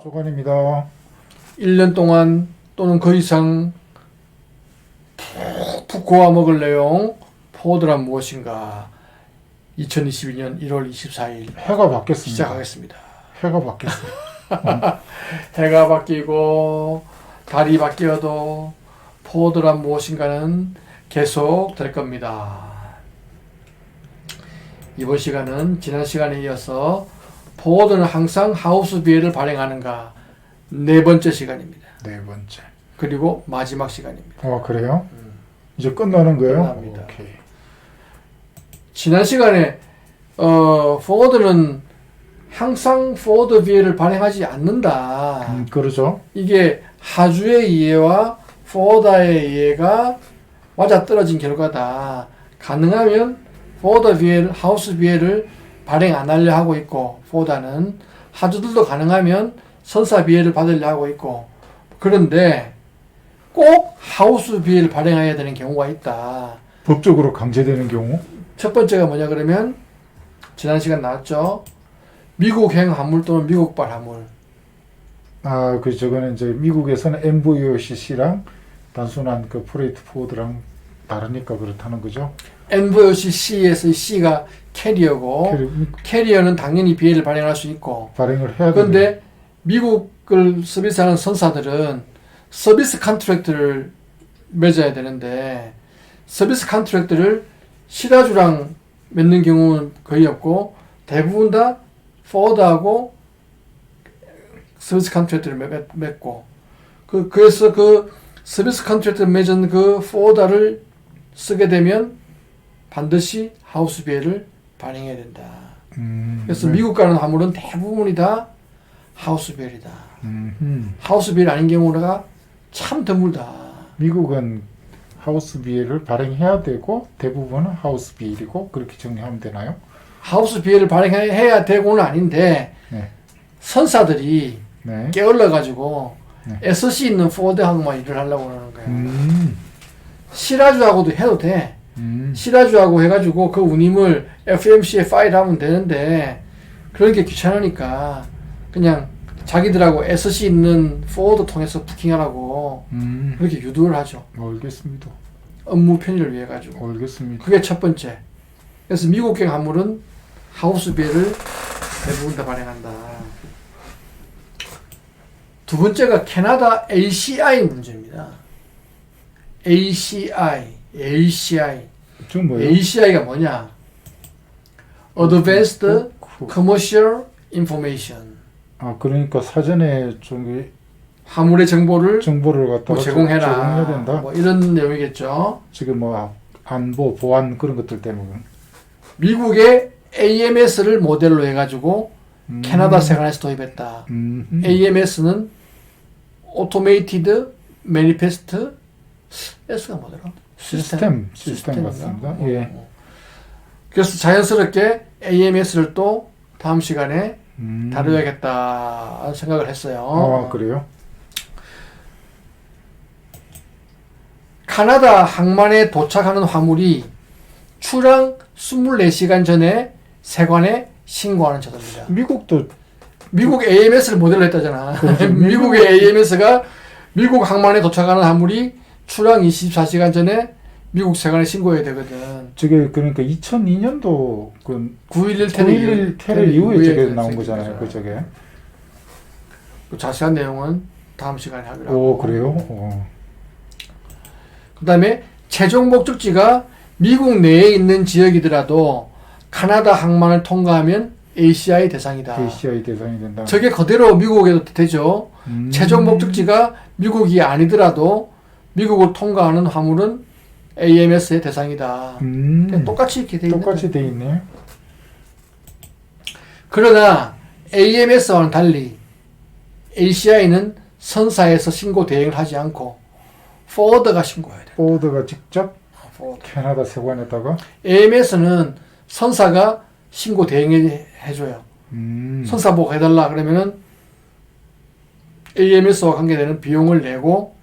소관입니다. 1년 동안 또는 그 이상 푹푹 고아 먹을 내용 포워드란 무엇인가 2022년 1월 24일 해가 바뀌었습니다. 시작하겠습니다. 해가 바뀌었어요. 해가 바뀌고 달이 바뀌어도 포워드란 무엇인가는 계속 될 겁니다. 이번 시간은 지난 시간에 이어서 포워드는 항상 하우스 비엘을 발행하는가 네 번째 시간입니다. 네 번째. 그리고 마지막 시간입니다. 그래요? 이제 끝나는 거예요? 끝납니다. 오케이. 지난 시간에 포워드는 항상 포워드 비엘을 발행하지 않는다. 그러죠. 이게 하주의 이해와 포워드의 이해가 맞아떨어진 결과다. 가능하면 포워드 비엘, 하우스 비엘을 발행 안 하려 하고 있고, 포워드는 하주들도 가능하면 선사 비엘을 받으려 하고 있고, 그런데 꼭 하우스 비엘을 발행해야 되는 경우가 있다. 법적으로 강제되는 경우? 첫 번째가 뭐냐 그러면 지난 시간 나왔죠. 미국행 화물 또는 미국발 화물. 저거는 이제 미국에서는 MVOCC랑 단순한 그 프레이트 포워드랑 다르니까 그렇다는 거죠. MVOCC에서 C가 캐리어고 캐리어는 당연히 비엘을 발행할 수 있고 발행을 해야 그런데 미국을 서비스하는 선사들은 서비스 컨트랙트를 맺어야 되는데 서비스 컨트랙트를 시라주랑 맺는 경우는 거의 없고 대부분 다 포워드하고 서비스 컨트랙트를 맺고 그래서 그 서비스 컨트랙트 맺은 그 포워드를 쓰게 되면 반드시 하우스 비엘을 발행해야 된다. 그래서 네. 미국 가는 화물은 대부분이 다 하우스 비엘이다. 하우스 비엘 아닌 경우가 참 드물다. 미국은 하우스 비엘을 발행해야 되고 대부분은 하우스 비엘이고 그렇게 정리하면 되나요? 하우스 비엘을 발행해야 되고는 아닌데 네. 선사들이 네. 게을러가지고 네. SC 있는 포워드하고만 일을 하려고 그러는 거야. 시라주하고도 해도 돼. 시라주하고 해가지고 그 운임을 FMC에 파일하면 되는데 그런 게 귀찮으니까 그냥 자기들하고 SC 있는 포워드 통해서 부킹하라고 그렇게 유도를 하죠. 알겠습니다. 업무 편의를 위해 가지고. 알겠습니다. 그게 첫 번째. 그래서 미국행 화물은 하우스 비엘을 대부분 다 발행한다. 두 번째가 캐나다 ACI 문제입니다. ACI. 지금 뭐예요? ACI가 뭐냐? Advanced Commercial Information. 그러니까 사전에 좀 화물의 정보를 정보를 갖다가 제공해라. 제공해야 된다. 뭐 이런 내용이겠죠. 지금 안보, 보안 그런 것들 때문에. 미국의 AMS를 모델로 해가지고 캐나다 세관에서 도입했다. AMS는 Automated Manifest S가 뭐더라? 시스템 시스템인가? 같습니다. 예. 그래서 자연스럽게 AMS를 또 다음 시간에 다뤄야겠다 생각을 했어요. 그래요? 카나다 항만에 도착하는 화물이 출항 24시간 전에 세관에 신고하는 제도입니다. 미국 AMS를 모델로 했다잖아. 미국의 AMS가 미국 항만에 도착하는 화물이 출항 24시간 전에 미국 세관에 신고해야 되거든. 저게 그러니까 2002년도 그 9.11 테러 이후에 저게 나온 거잖아요. 저게. 그 자세한 내용은 다음 시간에 하기로 하고. 그래요? 그 다음에 최종 목적지가 미국 내에 있는 지역이더라도 카나다 항만을 통과하면 ACI 대상이다. ACI 대상이 된다. 저게 그대로 미국에도 되죠. 최종 목적지가 미국이 아니더라도 미국을 통과하는 화물은 AMS의 대상이다. 똑같이 이렇게 돼 있네. 똑같이 돼 있네. 그러나 AMS와는 달리 ACI는 선사에서 신고 대행을 하지 않고 포워드가 신고해야 돼. 포워드가 직접 포워드. 캐나다 세관에다가 AMS는 선사가 신고 대행해줘요. 선사 보고 해달라 그러면은 AMS와 관계되는 비용을 내고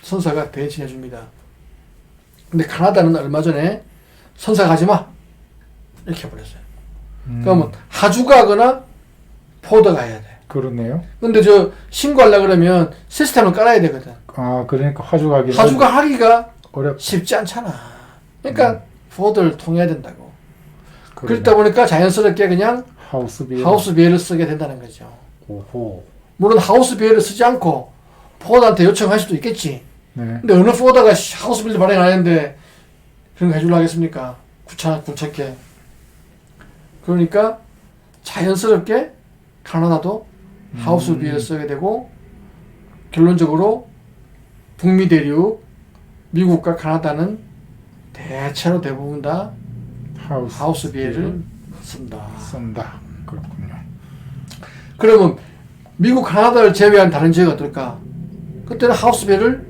선사가 대신해줍니다. 근데 카나다는 얼마 전에 선사 가지마 이렇게 해버렸어요. 그러면 하주가 하거나 포워드가 해야 돼. 그러네요. 근데 저 신고하려고 그러면 시스템을 깔아야 되거든. 아, 그러니까 화주가 하주가 하기가 어렵. 쉽지 않잖아. 그러니까 포드를 통해야 된다고. 그러네. 그러다 보니까 자연스럽게 그냥 하우스 비엘. 하우스 비엘을 쓰게 된다는 거죠. 오호. 물론 하우스 비엘을 쓰지 않고 포드한테 요청할 수도 있겠지. 네. 근데 어느 포드가 하우스 비엘 발행 안 했는데 그런 거 해주려 하겠습니까? 귀찮게. 그러니까 자연스럽게 카나다도 하우스 비엘을 쓰게 되고 결론적으로 북미 대륙 미국과 카나다는 대체로 대부분 다 하우스 비엘을 쓴다. 그렇군요. 그러면 미국, 카나다를 제외한 다른 지역이 어떨까? 그때는 하우스 비엘을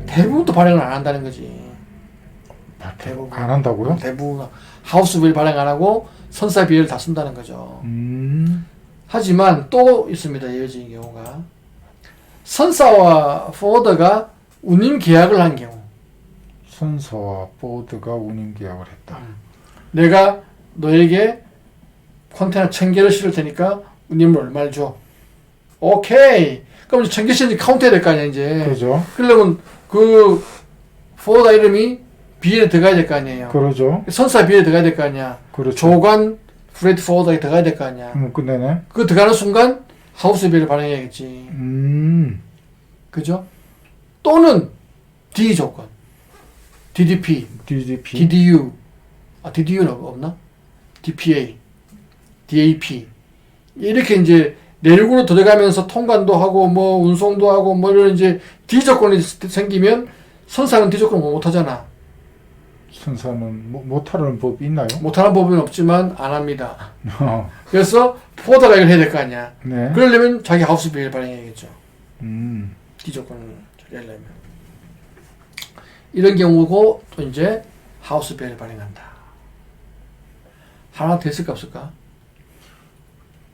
대부분 또 발행을 안 한다는 거지. 대부분. 안 한다고요? 대부분 하우스 비엘 발행 안 하고 선사 비엘을 다 쓴다는 거죠. 하지만 또 있습니다. 예외적인 경우가. 선사와 포드가 운임 계약을 한 경우. 선사와 포드가 운임 계약을 했다. 내가 너에게 컨테이너 1000개를 실을 테니까 운임을 얼마를 줘. 오케이. 그럼 이제 1000개 실지 카운트 해야 될 거 아니야, 이제. 그죠? 그러려면 그 포드 이름이 비엘에 들어가야 될 거 아니에요. 그러죠. 선사 비엘에 들어가야 될 거 아니야. 그렇죠. 조관 프레드 포드에 들어가야 될 거 아니야. 끝내네. 그 들어가는 순간 하우스 비엘을 발행해야겠지. 그죠? 또는 D 조건. DDP, DDP. DDU. DDU는 없나? DPA, DAP. 이렇게 이제 내륙으로 들어가면서 통관도 하고 뭐 운송도 하고 뭐 이런 이제 D 조건이 생기면 선사는 D 조건을 못 하잖아. 선사는 못하는 법이 있나요? 못하는 법은 없지만 안 합니다. 그래서 포드가 이걸 해야 될 거 아니야. 네. 그러려면 자기 하우스 비엘 발행해야겠죠. D 조건을 처리하려면. 이런 경우고 또 이제 하우스 비엘 발행한다. 하나 더 있을까 없을까?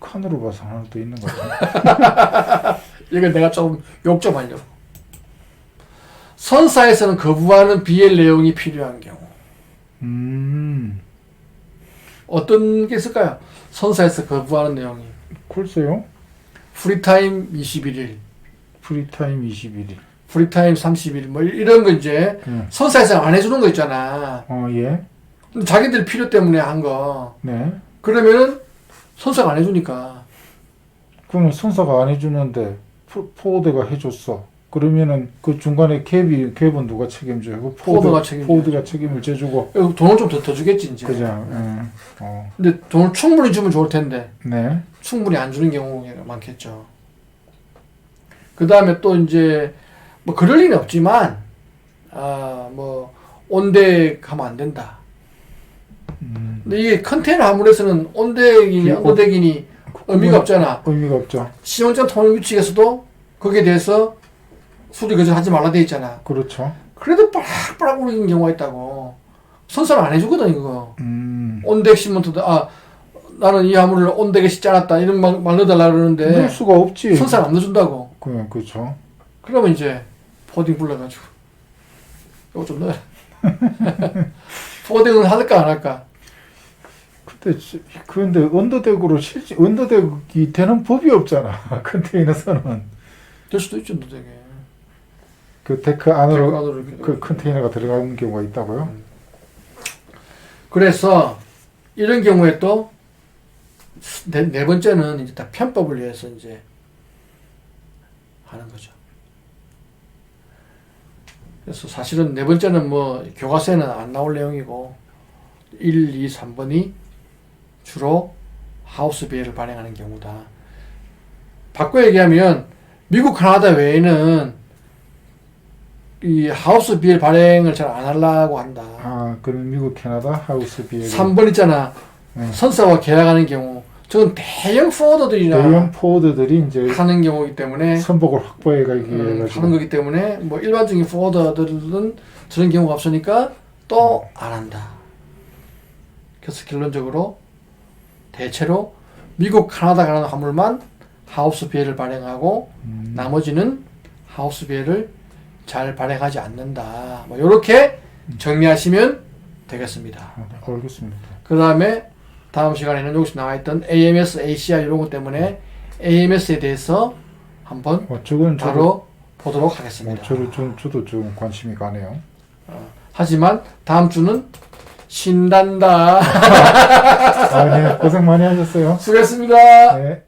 칸으로 봐서 하나 더 있는 거 같아요. 이걸 내가 좀 욕 좀 하려고. 선사에서는 거부하는 BL 내용이 필요한 경우. 어떤 게 있을까요? 선사에서 거부하는 내용이. 글쎄요. 프리타임 21일, 프리타임 21일. 프리타임 30일, 뭐 이런 거 이제 선사에서 안 해주는 거 있잖아. 예. 근데 자기들 필요 때문에 한 거. 네. 그러면은 선사가 안 해주니까. 그러면 선사가 안 해주는데 포드가 해줬어. 그러면은 그 중간에 갭은 누가 책임져요? 그 포드가 책임을 져주고. 돈을 좀 더 주겠지 이제. 그죠. 근데 돈을 충분히 주면 좋을 텐데. 네. 충분히 안 주는 경우가 많겠죠. 그 다음에 또 이제 뭐 그럴 리는 없지만 뭐 온덱 하면 안 된다. 근데 이게 컨테이너 화물에서는 온덱이니 언더덱이니 의미가 없잖아. 의미가 없죠. 시용장 통일 규칙에서도 거기에 대해서 수리 거절하지 말라 돼 있잖아. 그렇죠. 그래도 빠락빠락 우는 경우가 있다고. 선사를 안 해주거든 이거. 온덱 시멘트도 나는 이 화물을 온덱에 싣지 않았다 이런 말 넣어달라 그러는데 넣을 수가 없지. 선사를 안 넣어준다고. 그렇죠. 그러면 이제 포딩 불러가지고 이거 좀 넣어라. 포딩은 할까 안 할까? 그런데 언더덱으로 실제 언더덱이 되는 법이 없잖아. 컨테이너선은. 될 수도 있죠, 언더덱에. 그 데크 안으로 이렇게 그 컨테이너가 들어가는 경우가 있다고요? 그래서 이런 경우에 또 네 번째는 이제 다 편법을 위해서 이제 하는 거죠. 그래서 사실은 네 번째는 뭐 교과서에는 안 나올 내용이고 1, 2, 3번이 주로 하우스 비엘을 발행하는 경우다. 바꿔 얘기하면 미국, 카나다 외에는 이 하우스 비엘 발행을 잘 안 하려고 한다. 그럼 미국, 캐나다 하우스 비엘. 3번 있잖아. 선사와 계약하는 경우. 저건 대형 포워더들이 이제 하는 경우이기 때문에 선복을 확보해 가기 위해 하는 거기 때문에 뭐 일반적인 포워더들은 저런 경우가 없으니까 또 안 한다. 그래서 결론적으로 대체로 미국, 카나다 가는 화물만 하우스 비엘을 발행하고 나머지는 하우스 비엘을 잘 발행하지 않는다. 뭐 이렇게 정리하시면 되겠습니다. 알겠습니다. 그 다음에 다음 시간에는 여기서 나와있던 AMS, ACR 이런 것 때문에 AMS에 대해서 한번 저건 바로 보도록 하겠습니다. 저도 좀 관심이 가네요. 하지만 다음 주는 쉰단다. 네, 고생 많이 하셨어요. 수고했습니다. 네.